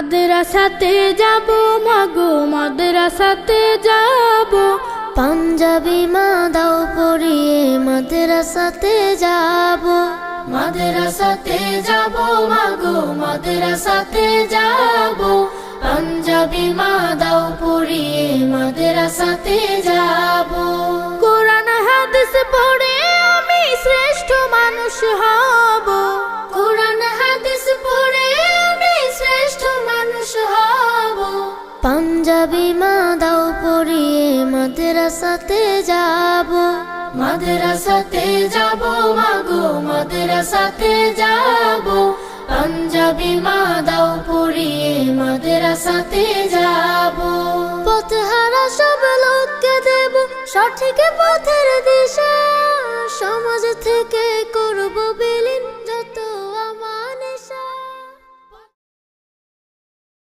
মাদ্রাসাতে যাব মাগো মাদ্রাসাতে যাব, পাঞ্জাবি মা দাও পরিয়ে মাদ্রাসাতে যাব। মাদ্রাসাতে যাব মাগো মাদ্রাসাতে যাব, পাঞ্জাবি মা দাও পরিয়ে মাদ্রাসাতে যাব। কোরআন হাদিস পড়ে আমি শ্রেষ্ঠ মানুষ হব, কোরআন হাদিস পড়ে আমি শ্রেষ্ঠ মানুষ হব। পাঞ্জাবি মা দাও পরিয়ে মাদ্রাসাতে যাব। মাদ্রাসাতে যাব মাগো মাদ্রাসাতে যাব, পাঞ্জাবি মা দাও পরিয়ে মাদ্রাসাতে যাব। পথহারা সব লোককে দেব সঠিক পথের দিশা, সমাজ থেকে করব বিলীন